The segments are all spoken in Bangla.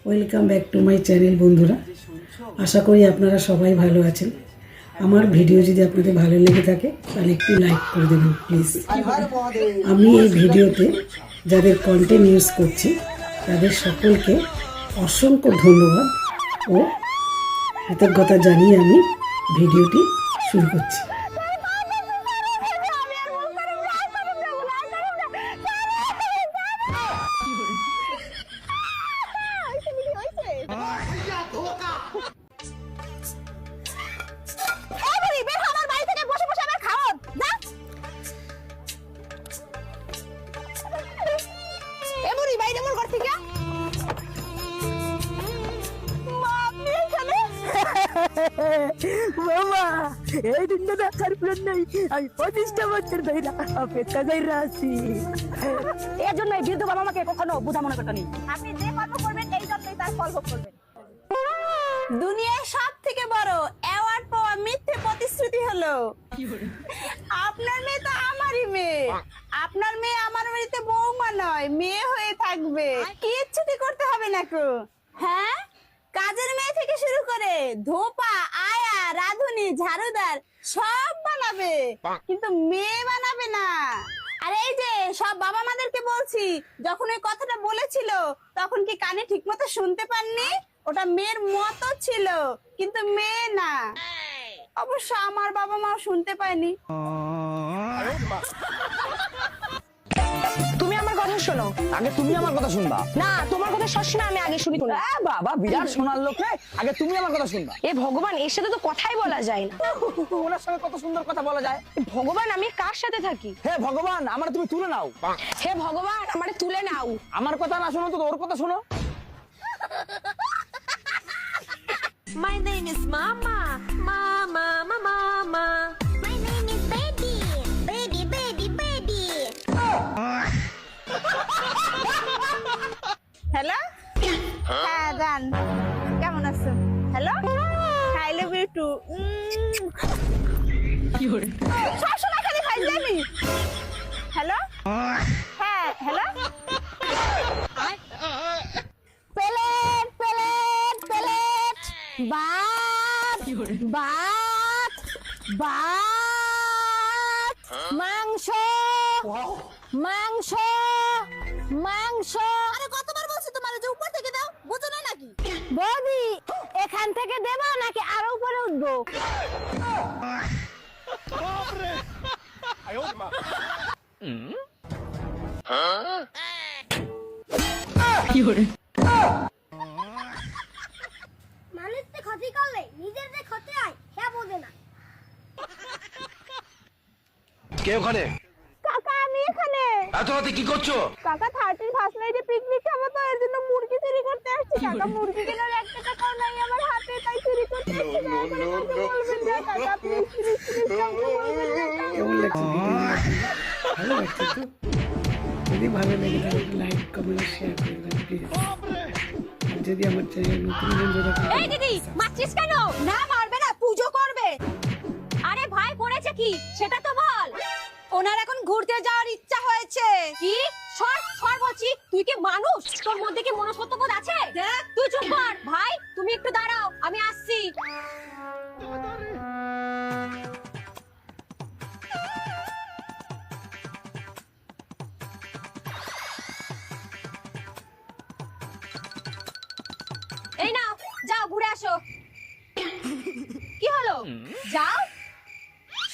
Welcome back to my channel বন্ধুরা। আশা করি আপনারা সবাই ভালো আছেন। আমার ভিডিও যদি আপনাদের ভালো লেগে থাকে তাহলে একটু লাইক করে দেবেন প্লিজ। আমি এই ভিডিওতে যাদের কন্টেন্ট ইউজ করছি তাদের সকলকে অসংখ্য ধন্যবাদ ও কৃতজ্ঞতা জানিয়ে আমি ভিডিওটি শুরু করছি। মামা এই দিনটা দেখার প্ল্যান নেই। আমি 25টা বছর ধরে অপেক্ষা করে আছি। এর জন্য বৃদ্ধ বাবা আমাকে কখনো বোঝা মনে করতেনি। আপনি যে কর্ম করবেন এই জন্যই তার ফল ভোগ করবেন। দুনিয়ার সব থেকে বড় অ্যাওয়ার্ড পাওয়া মিথ্যে প্রতিশ্রুতি হলো আপনার মেয়ে তো আমারই মেয়ে। আপনার মেয়ে আমার বাড়িতে বৌমা নয়, মেয়ে হয়ে থাকবে। কিচ্ছুটি করতে হবে না কো। হ্যাঁ, কাজের মেয়ে থেকে শুরু করে ধোপা, আয়া, রাধুনি, ঝাড়ুদার সব বানাবে, কিন্তু মেয়ে বানাবে না। আর এই যে সব বাবা মাদেরকে বলছি, যখন ওই কথাটা বলেছিল তখন কি কানে ঠিক মতো শুনতে পাননি? ওটা মেয়ের মতো ছিল, কিন্তু মেয়ে না। অবশ্য আমার বাবা মাও শুনতে পায়নি। তুমি আমার কথা শোনো। আগে তুমি আমার কথা শুনবা। না, তোমার কথা সবসময় আমি আগে শুনি। বাবা বিরাট শোনার লোক রে, আগে তুমি আমার কথা শুনবা। এ ভগবান, এর সাথে তো কথাই বলা যায় না। ওনার সঙ্গে কত সুন্দর কথা বলা যায়। ভগবান, আমি কার সাথে থাকি? হে ভগবান, আমার তুমি তুলে নাও। হে ভগবান, আমারে তুলে নাও। আমার কথা না শোনো তো ওর কথা শোনো। My name is Mama, Mama, Mama, Mama. My name is Baby, Baby, Baby, Baby. Hello, হ্যাঁ জান, কেমন আছো? Hello, I love you too. সবসময় খালি ফাইজলামি। হ্যালো, হ্যাঁ হ্যালো। প্লেট প্লেট প্লেট, ভাত ভাত ভাত, মাংস মাংস মাংস। আরে কতবার বলছি তোমার যে উপর থেকে দাও, বুঝো না নাকি? বৌদি, এখান থেকে দেব নাকি আরো উপরে উঠবো? মানুষকে ক্ষতি করলে নিজের যে ক্ষতি হয় সে বোঝে না। কে ওখানে? কাকা, আমি এখানে। এত রাতে কি করছো? কাকা 31st নাইটে পিকনিক খাবো, তো এর জন্য মুরগি চুরি করতে আসছি। কাকা, মুরগি কেনার 1 টাকাও নাই আমার হাতে, তাই চুরি করতে আসছি। বলবেন না কাকা, প্লিজ প্লিজ প্লিজ, কাউকে বলবেন না। কেমন লাগছে? ভালো লাগছে তো? যদি ভালো লেগে থাকে লাইক কমেন্ট শেয়ার করে দেবেন প্লিজ। যদি আমার চ্যানেল নতুন বন্ধুরা এই দিদি, মারছিস কেন? না মারবে না, পূজো করবে। আরে ভাই, করেছে কি সেটা তো বল। ওনার এখন ঘুরতে যাওয়ার ইচ্ছা হয়েছে। কি? সর সর বলছি। তুই কি মানুষ? তোর মধ্যে কি মনস্তত্ত্ববোধ আছে? দেখ, তুই চুপ কর। ভাই, তুমি একটু দাঁড়াও, আমি আসছি। এই নাও, যাও ঘুরে আসো। কি হলো? যাও।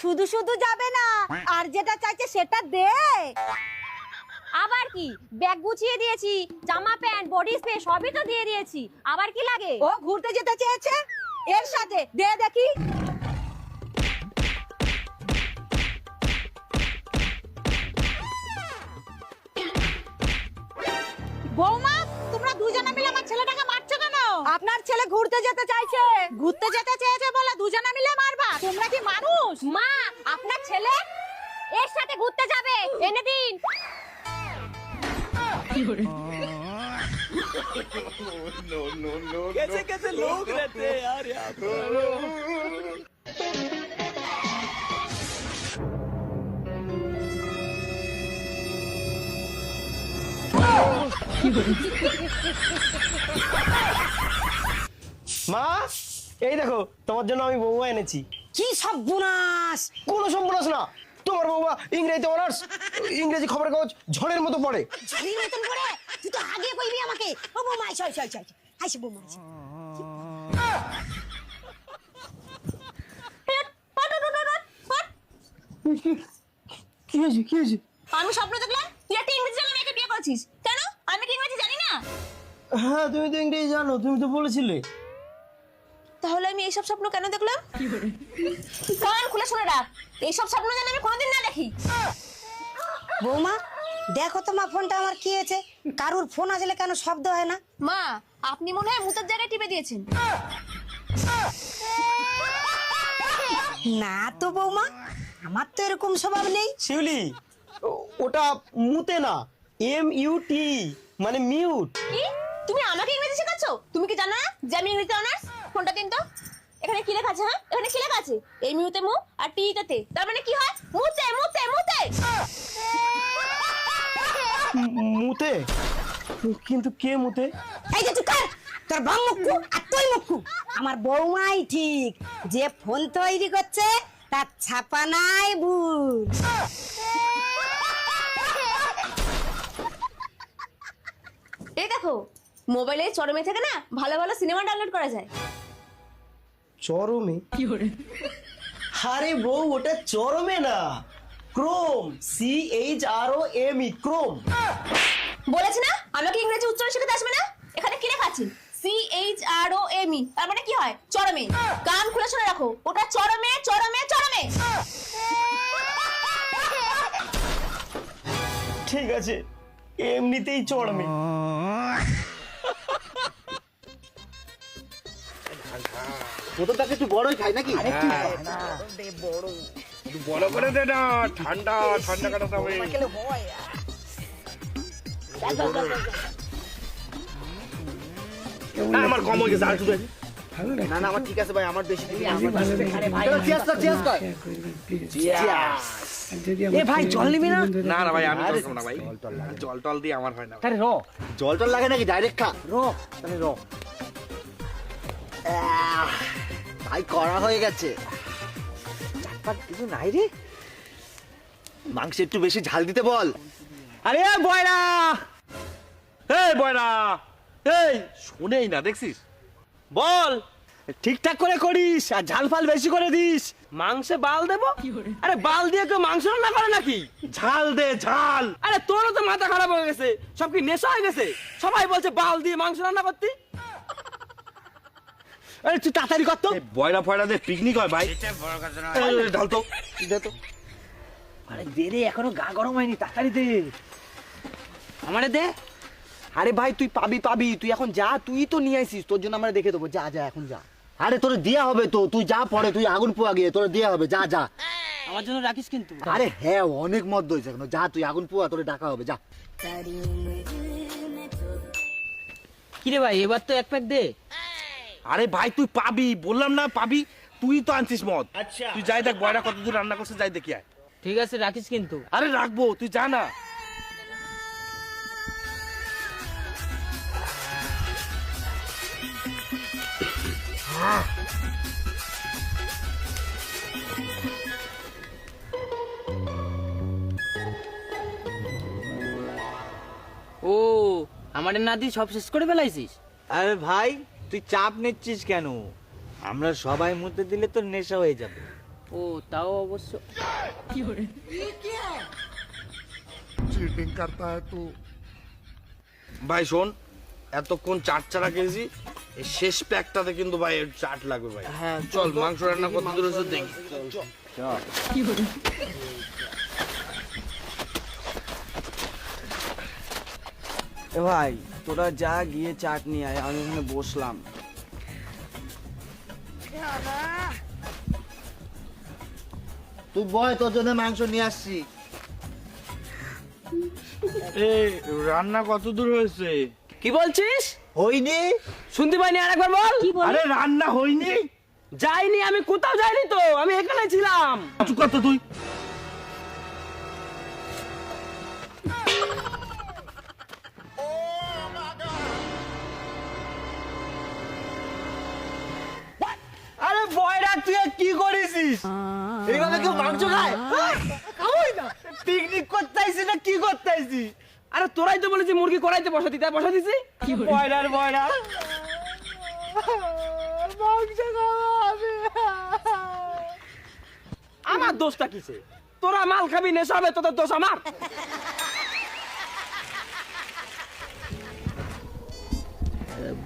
শুধু শুধু যাবে না, আর যেটা চাইছে সেটা দে। আবার কি? ব্যাগ গুছিয়ে দিয়েছি, জামা প্যান্ট, বডি স্প্রে সবই তো দিয়ে দিয়েছি। আবার কি লাগে? ও ঘুরতে যেতে চেয়েছে, এর সাথে দে দেখি। বৌমা, তোমরা দুজনে মিলে আমার ছেলেটাকে মারছো কেন? আপনার ছেলে ঘুরতে যেতে চাইছে। ঘুরতে যেতে চেয়েছে বলে দুজনে মিলে মারবা? তোমরা কি মানুষ? মা, আপনার ছেলে এর সাথে ঘুরতে যাবে, এনে দিন। कैसे कैसे लोग रहते हैं यार यहाँ पर। মা এই দেখো তোমার জন্য আমি বৌমা এনেছি। কি সর্বনাশ! কোনো সম্পূর্ণ না, তোমার বৌমা ইংরেজিতে অনার্স, ইংরেজি খবরের কাগজ ঝড়ের মতো পড়ে। ঝাড়ির মতন করে তুই তো আগে কইবি আমাকে। ও বৌমা আইসো আইসো আইসো আইসো বৌমা আইসো। কি হয়েছে কি হয়েছে? আমি স্বপ্ন দেখলাম তুই একটা ইংরেজি জানা মেয়েকে বিয়ে করছিস। কেন? আমি কি ইংরেজি জানি না? হ্যাঁ তুমি তো ইংরেজি জানো, তুমি তো বলেছিলে। তাহলে আমি এইসব স্বপ্ন কেন দেখলাম? কান খুলে শুনে রাখ, এইসব স্বপ্ন যেন আমি কোনোদিন না দেখি। বৌমা দেখো তো মা, ফোনটা আমার কি হয়েছে? কারুর ফোন আসলে কেন শব্দ হয় না? মা, আপনি মনে হয় মুতের জায়গায় টিপে দিয়েছেন। না তো বৌমা, আমার তো এরকম স্বভাব নেই। শিউলি ওটা মুতে না, MUT মানে মিউট। কি? তুমি আমাকে ইংরেজি শেখাচ্ছ? তুমি কি জানো না যে আমি ইংরেজি অনার্স? ফোনটা দিন তো। এখানে কি লেখা আছে? হ্যাঁ, এখানে কি লেখা আছে? এই মিউতে মু আর টি তে তে, তার মানে কি হয়? মুতে মুতে মুতে। মুতে? কিন্তু কে মুতে? এই যে তুই কার, তোর বাম মুক্কু আর তুই মুক্কু। আমার বৌমাই ঠিক, যে ফোন তৈরি করছে তার ছাপা নাই ভুল। এই দেখো, মোবাইলে চরমে থেকে না ভালো ভালো সিনেমা ডাউনলোড করা যায়। চরমে? আরে বউ ওটা চরমে না, ক্রোম, CHROME ক্রোম। বলেছি না আমাকে ইংরেজি উচ্চারণ শেখাতে আসবে না। এখানে কি লেখা আছে? CHROME, তার মানে কি হয়? চরমে। কান খুলে শুনে রাখো, ওটা চরমে চরমে চরমে। ঠিক আছে, এমনিতেই চরমে। বোতলটাকে একটু বড়ই খাই নাকি? বড় করে দে না, ঠান্ডা ঠান্ডা কাটাতে হবে। না আমার কম হয়ে গেছে, আর শুধু ভালো লাগে। না না আমার ঠিক আছে ভাই, আমার বেশি দিবি, আমার ভালো লাগে। চলো চিয়ার্স কর, চিয়ার্স কর। শেয়ার করবেন, please। চিয়ার্স। আর যদি এ ভাই, জল নিবি না? না না ভাই, আমি জল খাবো না ভাই, জল টল দিয়ে আমার হয় না। আরে র জল টল লাগে নাকি? ডাইরেক্ট খা। তাহলে র। ভাই করা হয়ে গেছে। চাটপাট কিছু নাই রে। মাংস একটু বেশি ঝাল দিতে বল। আরে বয়রা, এই বয়রা, এই শুনেই না, দেখছিস? বল। ঠিকঠাক করে করিস আর ঝাল ফাল বেশি করে দিস। মাংসে বাল দেবো? আরে বাল দিয়ে কেউ মাংস রান্না করে নাকি? ঝাল দে ঝাল। আরে তোরও তো মাথা খারাপ হয়ে গেছে, সব কি নেশা হয়ে গেছে? সবাই বলছে বাল দিয়ে মাংস রান্না করতি। আরে তুই তাড়াতাড়ি কর তো। এই বয়রা ফয়রাদের পিকনিক হয় ভাই। এই, ঢাল তো। দে তো। আরে দে রে, এখনো গা গরম হয়নি, তাড়াতাড়ি দে। আমারে দে। আরে ভাই তুই পাবি পাবি, তুই এখন যা, তুই তো নিয়ে আইছিস, তোর জন্য আমরা দেখে দেবো। যা যা এখন যা। আরে তোর দেয়া হবে তো, তুই যা পরে, তুই আগুন পোয়া গিয়ে তোর দেয়া হবে, যা যা। আমার জন্য রাখিস কিন্তু। আরে হ্যাঁ অনেক মদ হয়েছে এখন, যা তুই আগুন পোয়া, তোর ডাকা হবে, যা। কিরে ভাই, এবার তো এক প্যাক দে। আরে ভাই তুই পাবি, বললাম না পাবি, তুই তো আনছিস মদ। তুই যাই দেখ বয়রা কত দূর রান্না করছে, যাই দেখি আয়। ঠিক আছে রাখিস কিন্তু। আরে রাখবো, তুই যা না। ও, আমারে না দিয়ে সব শেষ করে ফেলাইছিস? আরে ভাই তুই চাপ নিচ্ছিস কেন? আমরা সবাই মধ্যে দিলে তো নেশা হয়ে যাবে। ও তাও অবশ্য। ভাই শোন, এতক্ষণ চাট চারা খেয়েছি, এই শেষ প্যাকটাতে কিন্তু ভাই চাট লাগবে ভাই। হ্যাঁ চল মাংস রান্না কত দূর হচ্ছে দেখি। এ ভাই তোরা যা গিয়ে চাট নিয়ে আয়, আমি এখানে বসলাম। তুই বয়, তোর জন্য মাংস নিয়ে আসছি। এই রান্না কত দূর হয়েছে? কি বলছিস? হইনি? শুনতে পাইনি, আরেকবার বল। আরে রান্না হয়নি? যাইনি, আমি কোথাও যাইনি তো, আমি এখানে ছিলাম। চুপ কর তো তুই। দেখ তুই কি করেছিস? এইভাবে কেউ মাংস খায়? পিকনিক করতে আইছিস না কি করতে আইছিস? আরে তোরাই তো বলেছিস মুরগি কড়াইতে বসাতি, তাই বসা দিছি। বয়রার বয়রা মাংস খাওয়াবে। আমার দোষটা কিসে? তোরা মাল খাবি নেশা হবে, তোদের দোষ আমার?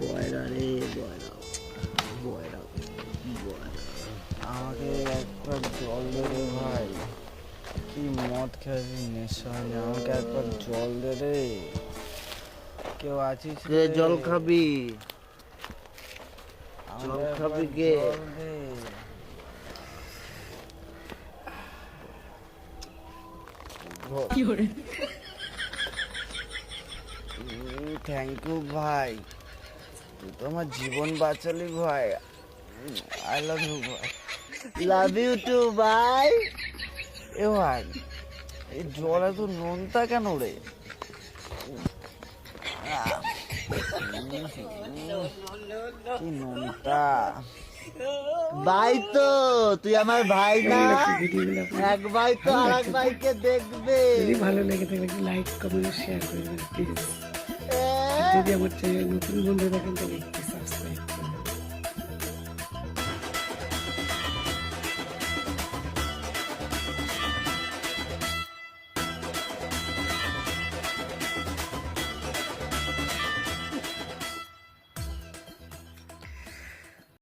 বয়রা রে বয়রা, বয়রা আমাকে একবার জল দে রে ভাই, কি মদ খেয়েছি নেশা হয়নি, আমাকে একবার জল দে রে। কেউ আছিস রে? জল খাবি? জল খাবি কে? থ্যাংক ইউ ভাই, তুই তো আমার জীবন বাঁচালি ভাই। আই লাভ ইউ ভাই। লাভ ইউ টু ভাই। এ ভাই এই জল এত নোনতা কেন রে? কি নোনতা। ভাই তো তুই আমার ভাই না, ভিডিওগুলো এক ভাই তো আর এক ভাইকে দেখবে। যদি ভালো লেগে থাকে একটু লাইক কমেন্ট শেয়ার করে দেবেন প্লিজ। যদি আমার চ্যানেল নতুন বন্ধু থাকেন তাহলে